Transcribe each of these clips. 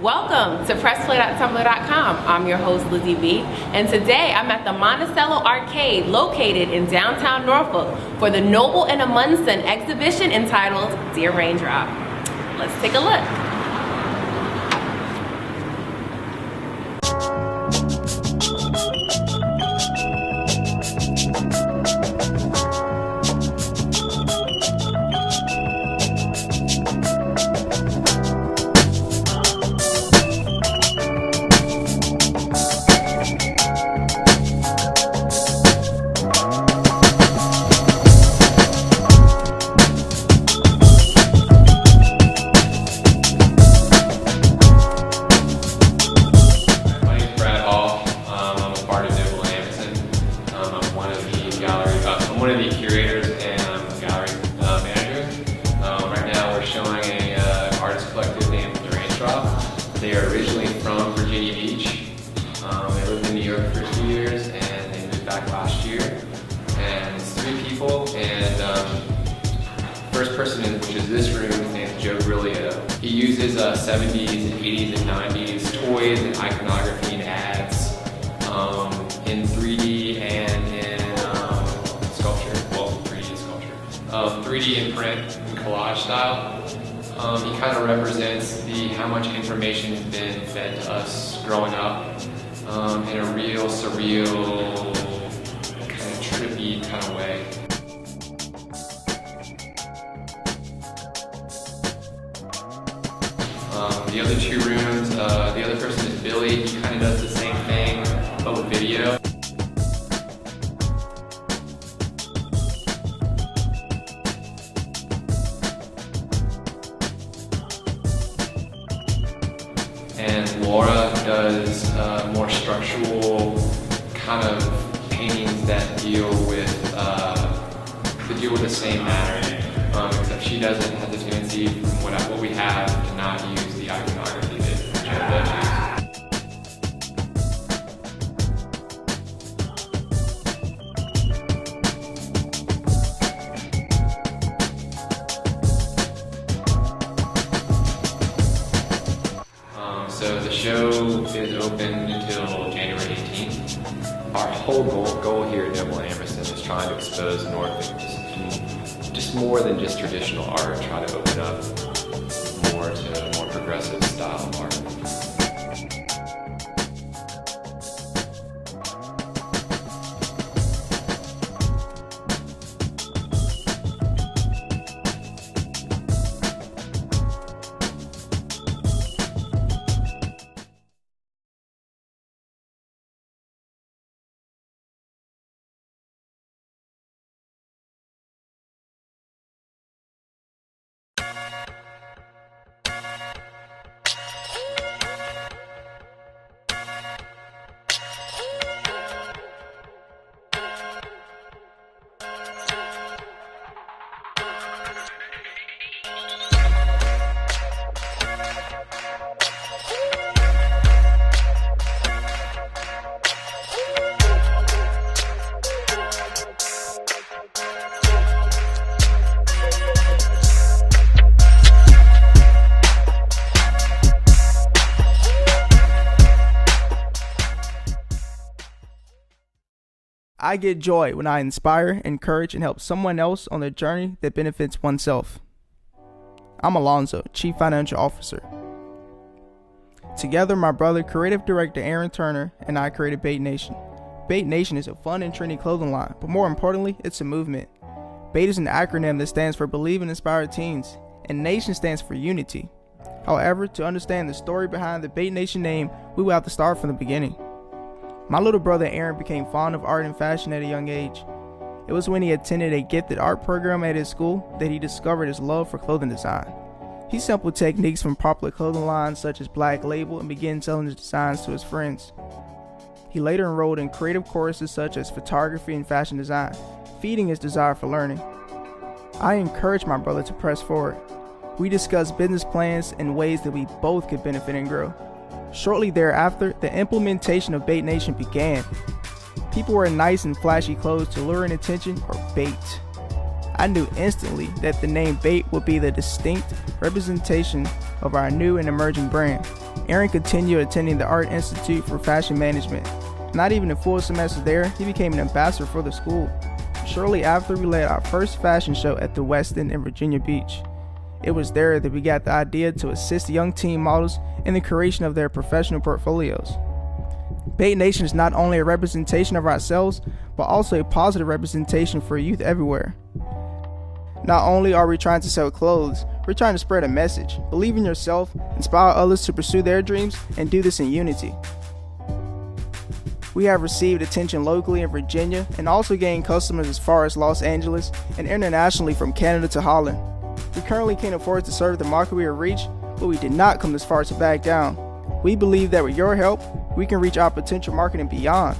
Welcome to PressPlae.tumblr.com. I'm your host, Lizzie B, and today I'm at the Moncticello Arcade located in downtown Norfolk for the Nobile and Amundsen exhibition entitled Dear Raindrop. Let's take a look. I'm one of the curators and I'm the gallery manager. Right now we're showing an artist collective named DEARRAINDROP. They are originally from Virginia Beach. They lived in New York for 2 years and they moved back last year. And it's 3 people, and first person, which is this room, his name is Joe Grilio. He uses 70s and 80s and 90s toys and iconography and ads in 3D and in sculpture, well, 3D sculpture. 3D in print and collage style. He kind of represents how much information has been fed to us growing up in a real surreal, kind of trippy kind of way. The other 2 rooms, the other person is Billy. He kind of does the same thing, but with video. And Laura does more structural kind of paintings that deal with the same matter. Except she doesn't have the tendency, from what we have, to not use the iconography that Joe does use. So the show is open until January 18th. Our whole goal here at Nobile and Amundsen is trying to expose Norfolk just more than just traditional art, try to open up more to a more progressive style of art. I get joy when I inspire, encourage, and help someone else on their journey that benefits oneself. I'm Alonzo, Chief Financial Officer. Together, my brother, creative director Aaron Turner, and I created Bait Nation. Bait Nation is a fun and trendy clothing line, but more importantly, it's a movement. Bait is an acronym that stands for Believe and Inspire Teens, and Nation stands for Unity. However, to understand the story behind the Bait Nation name, we will have to start from the beginning. My little brother Aaron became fond of art and fashion at a young age. It was when he attended a gifted art program at his school that he discovered his love for clothing design. He sampled techniques from popular clothing lines such as Black Label and began selling his designs to his friends. He later enrolled in creative courses such as photography and fashion design, feeding his desire for learning. I encouraged my brother to press forward. We discussed business plans and ways that we both could benefit and grow. Shortly thereafter, the implementation of Bait Nation began. People wear nice and flashy clothes to lure in attention or bait. I knew instantly that the name Bait would be the distinct representation of our new and emerging brand, Aaron continued attending the Art Institute for Fashion Management. Not even a full semester there, he became an ambassador for the school. Shortly after, we led our first fashion show at the Westin in Virginia Beach. It was there that we got the idea to assist young teen models in the creation of their professional portfolios. Bait Nation is not only a representation of ourselves, but also a positive representation for youth everywhere. Not only are we trying to sell clothes, we're trying to spread a message. Believe in yourself, inspire others to pursue their dreams, and do this in unity. We have received attention locally in Virginia and also gained customers as far as Los Angeles and internationally from Canada to Holland. We currently can't afford to serve the market we have reached, but we did not come this far to back down. We believe that with your help, we can reach our potential market and beyond.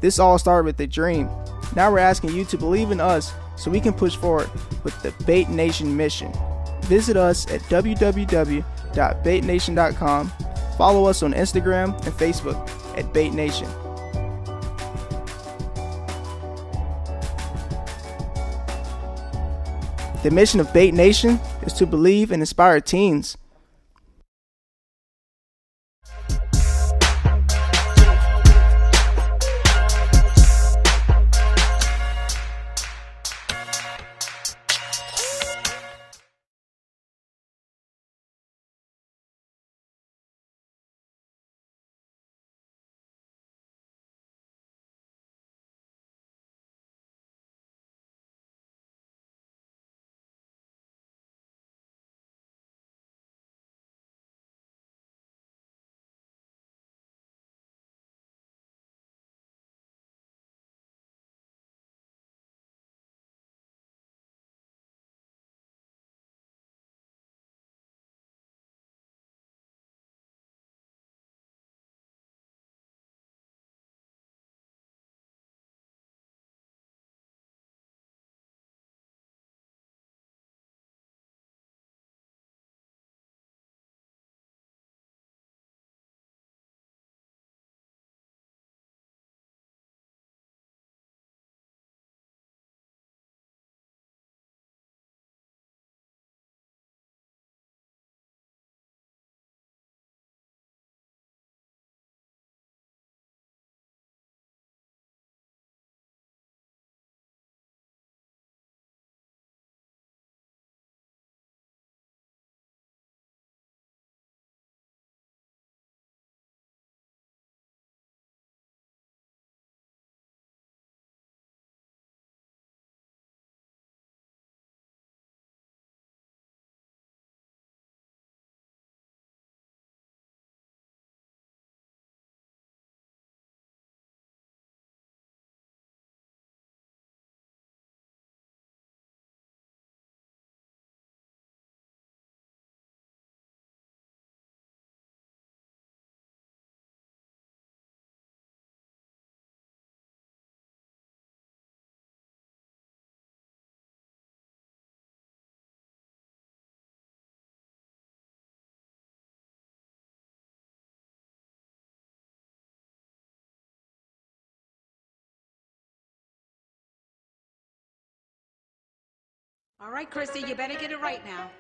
This all started with a dream. Now we're asking you to believe in us so we can push forward with the Bait Nation mission. Visit us at www.baitnation.com. Follow us on Instagram and Facebook at Bait Nation. The mission of Bait Nation is to believe and inspire teens. All right, Christy, you better get it right now.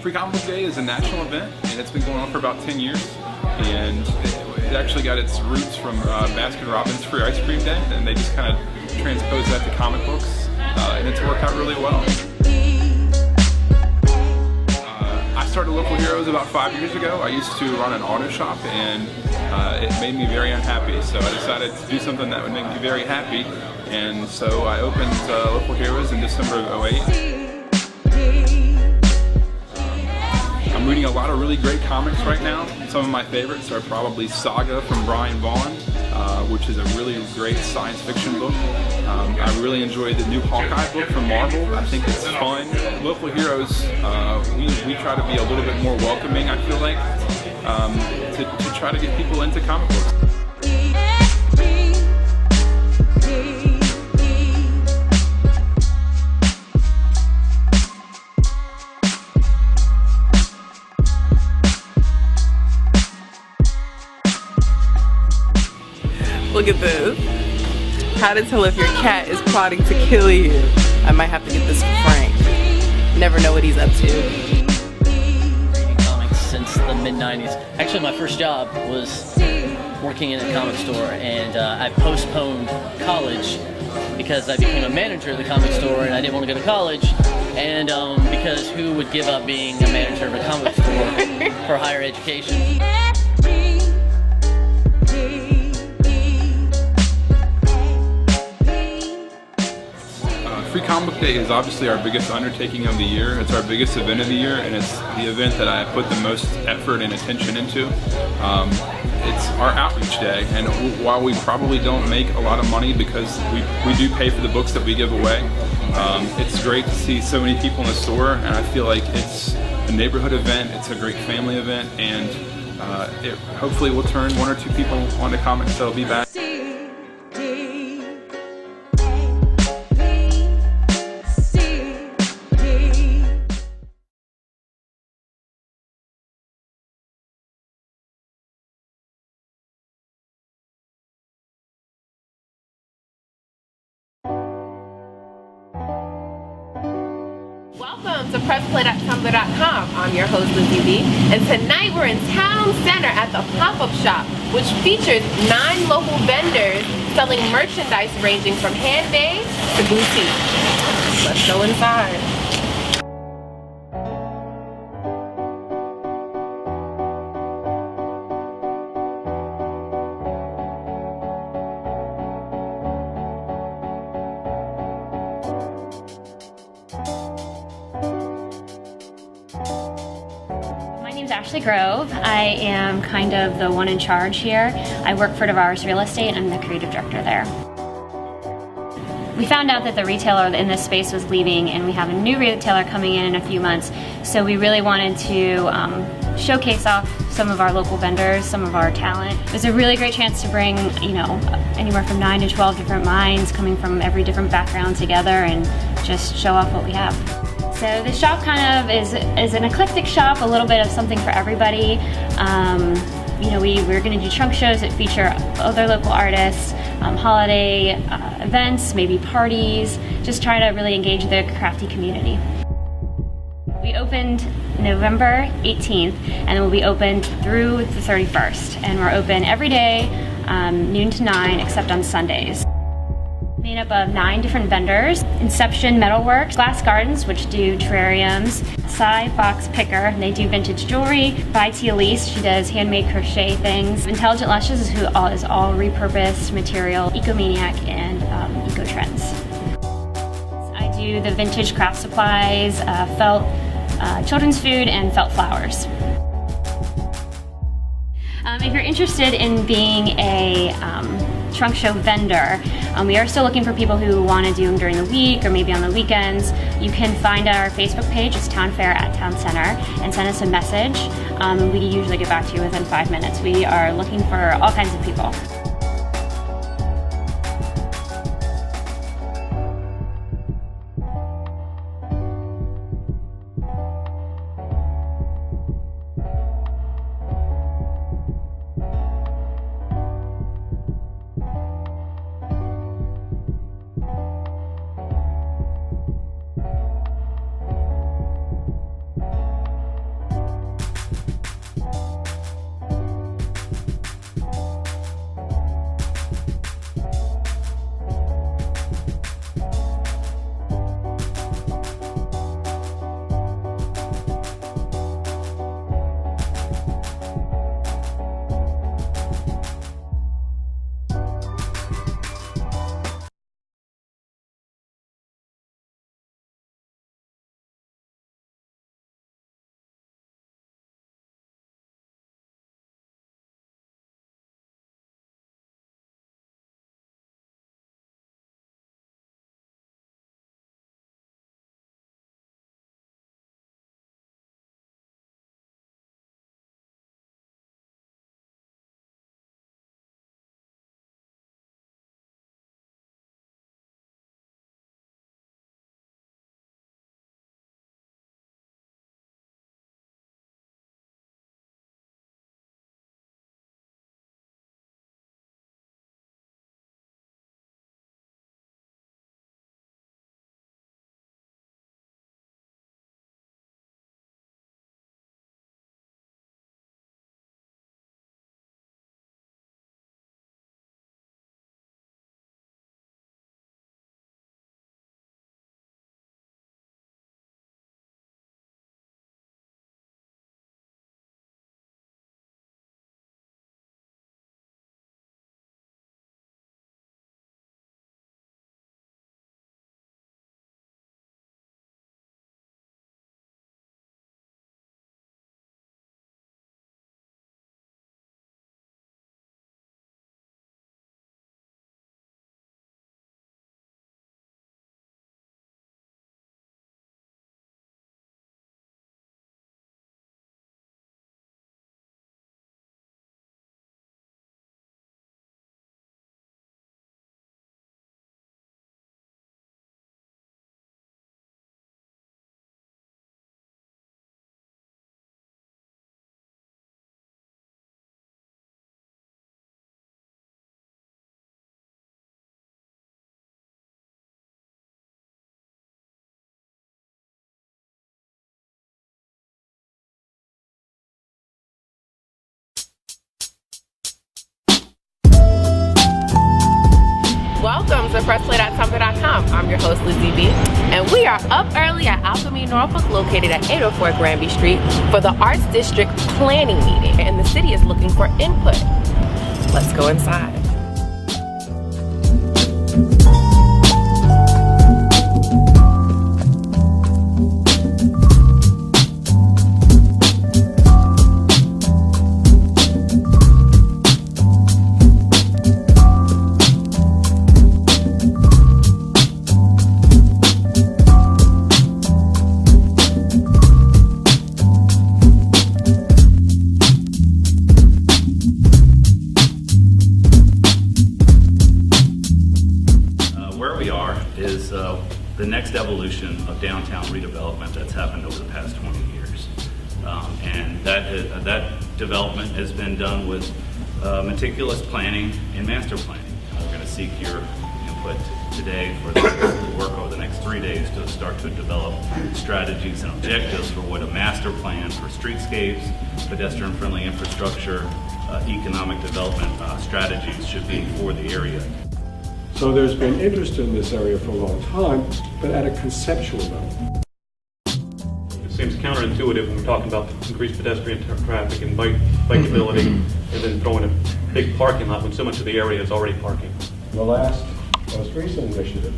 Free Comic Book Day is a national event, and it's been going on for about 10 years. And it actually got its roots from Baskin-Robbins Free Ice Cream Day, and they just kind of transposed that to comic books, and it's worked out really well. I started Local Heroes about 5 years ago. I used to run an auto shop, and it made me very unhappy. So I decided to do something that would make me very happy, and so I opened Local Heroes in December of '08. I'm reading a lot of really great comics right now. Some of my favorites are probably Saga from Brian Vaughan, which is a really great science fiction book. I really enjoyed the new Hawkeye book from Marvel. I think it's fun. Local Heroes, we try to be a little bit more welcoming, I feel like, to try to get people into comic books. Look at this. How to tell if your cat is plotting to kill you. I might have to get this for Frank. Never know what he's up to. Reading comics since the mid-90s. Actually, my first job was working in a comic store, and I postponed college because I became a manager of the comic store and I didn't want to go to college, and because who would give up being a manager of a comic store for higher education? Free Comic Book Day is obviously our biggest undertaking of the year. It's our biggest event of the year, and it's the event that I put the most effort and attention into. It's our outreach day, and while we probably don't make a lot of money because we do pay for the books that we give away, it's great to see so many people in the store, and I feel like it's a neighborhood event, it's a great family event, and it hopefully will turn one or two people onto comics that'll be back. Welcome to PressPlae.tumblr.com. I'm your host, Lizzie B. And tonight we're in Town Center at the pop-up shop, which features 9 local vendors selling merchandise ranging from handmade to boutique. Let's go inside. Ashley Grove. I am kind of the one in charge here. I work for DeVar's Real Estate and I'm the creative director there. We found out that the retailer in this space was leaving and we have a new retailer coming in a few months, so we really wanted to showcase off some of our local vendors, some of our talent. It was a really great chance to bring, you know, anywhere from 9 to 12 different minds coming from every different background together and just show off what we have. So the shop kind of is an eclectic shop, a little bit of something for everybody. You know, we're going to do trunk shows that feature other local artists, holiday events, maybe parties, just try to really engage the crafty community. We opened November 18th and we'll be open through the 31st. And we're open every day, noon to 9, except on Sundays. Made up of 9 different vendors: Inception Metalworks, Glass Gardens, which do terrariums, Psy Box Picker, and they do vintage jewelry, By T Elise, she does handmade crochet things, Intelligent Lushes, who is all repurposed material, Ecomaniac, and Eco Trends. I do the vintage craft supplies, felt, children's food, and felt flowers. If you're interested in being a trunk show vendor, we are still looking for people who want to do them during the week or maybe on the weekends. You can find our Facebook page, it's Town Fair at Town Center, and send us a message. We usually get back to you within 5 minutes. We are looking for all kinds of people. to PressPlae.tumblr.com. I'm your host, Lizzie B, and we are up early at Alchemy, Norfolk, located at 804 Granby Street, for the Arts District Planning Meeting, and the city is looking for input. Let's go inside. The next evolution of downtown redevelopment that's happened over the past 20 years. And that development has been done with meticulous planning and master planning. We're going to seek your input today for the work over the next 3 days to start to develop strategies and objectives for what a master plan for streetscapes, pedestrian-friendly infrastructure, economic development strategies should be for the area. So there's been interest in this area for a long time, but at a conceptual level. It seems counterintuitive when we're talking about the increased pedestrian traffic and bikeability, and then throwing a big parking lot when so much of the area is already parking. The most recent initiative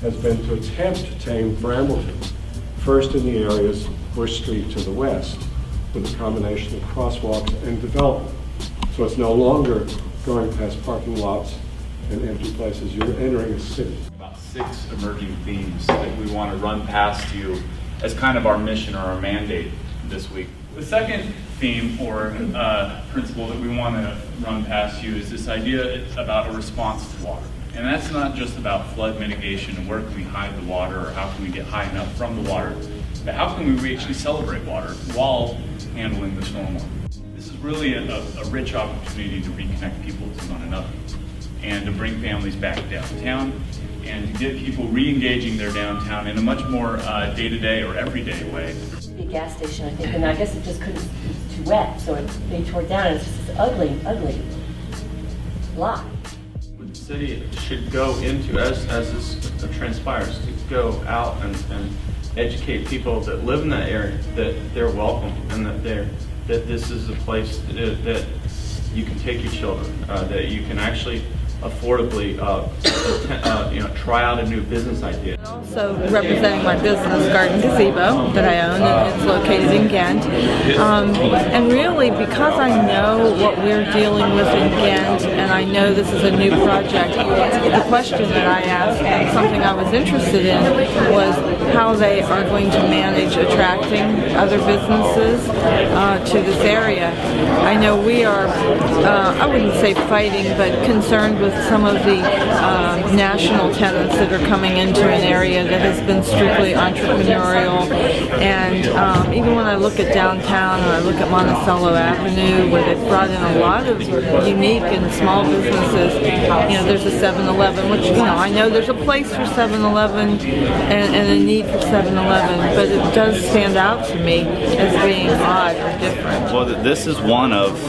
has been to attempt to tame Brambleton, first in the areas Bush Street to the west, with a combination of crosswalks and development. So it's no longer going past parking lots and empty places. You're entering a city. About 6 emerging themes that we want to run past you as kind of our mission or our mandate this week. The second theme or principle that we want to run past you is this idea about a response to water. And that's not just about flood mitigation and where can we hide the water or how can we get high enough from the water, but how can we actually celebrate water while handling the stormwater. This is really a rich opportunity to reconnect people to one another, and to bring families back downtown, and to get people re-engaging their downtown in a much more day-to-day or everyday way. A gas station, I think, and I guess it just couldn't, it's too wet, so they tore it down, and it's just this ugly lot. The city should go into, as this transpires, to go out and educate people that live in that area that they're welcome, and that this is a place that you can take your children, that you can actually affordably try out a new business idea. Also representing my business, Garden Gazebo, that I own, and it's located in Ghent. And really, because I know what we're dealing with in Ghent, and I know this is a new project, the question that I asked, and something I was interested in, was how they are going to manage attracting other businesses to this area. I know we are, I wouldn't say fighting, but concerned with some of the national tenants that are coming into an area that has been strictly entrepreneurial. And even when I look at downtown and I look at Moncticello Avenue, where they've brought in a lot of unique and small businesses, there's a 7-Eleven, which, I know there's a place for 7-Eleven and a need for 7-Eleven, but it does stand out to me as being odd or different. Well, this is one of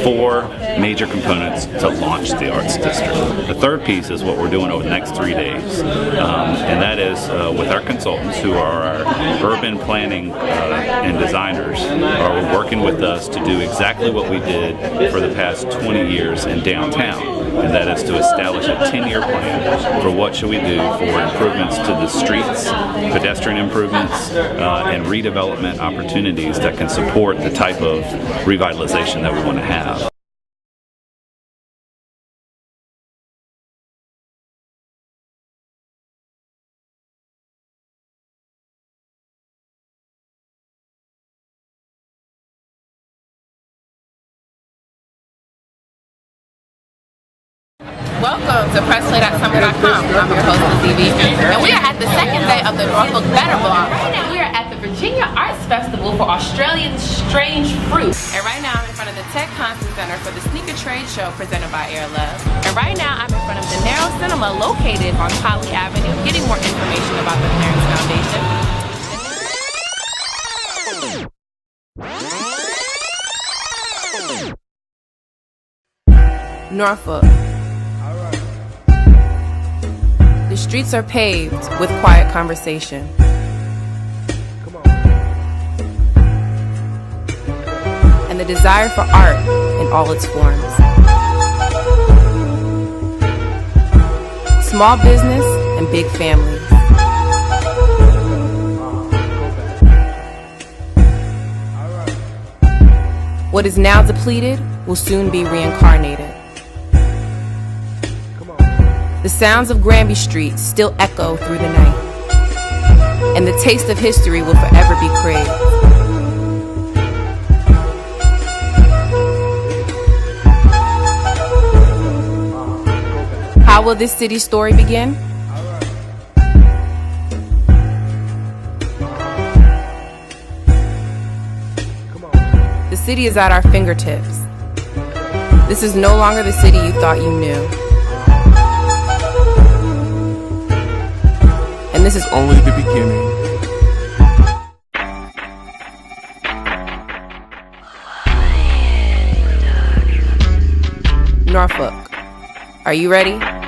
4 major components to launch the Arts District. The third piece is what we're doing over the next 3 days, and that is with our consultants, who are our urban planning and designers, are working with us to do exactly what we did for the past 20 years in downtown, and that is to establish a 10-year plan for what should we do for improvements to the streets, pedestrian improvements, and redevelopment opportunities that can support the type of revitalization that we want to have. Welcome to PressPlae.tumblr.com. I'm your host, Lizzie B, and we are at the second day of the Norfolk Better Block. We are at the Virginia Arts Festival for Australian Strange Fruit. And right now I'm in front of the Tech Conference Center for the Sneaker Trade Show presented by Air Love. And right now I'm in front of the Narrow Cinema located on Poly Avenue, getting more information about the Clarence Foundation. Norfolk. The streets are paved with quiet conversation. And the desire for art in all its forms. Small business and big families. What is now depleted will soon be reincarnated. The sounds of Granby Street still echo through the night, and the taste of history will forever be craved. How will this city's story begin? The city is at our fingertips. This is no longer the city you thought you knew. And this is only the beginning. Norfolk, are you ready?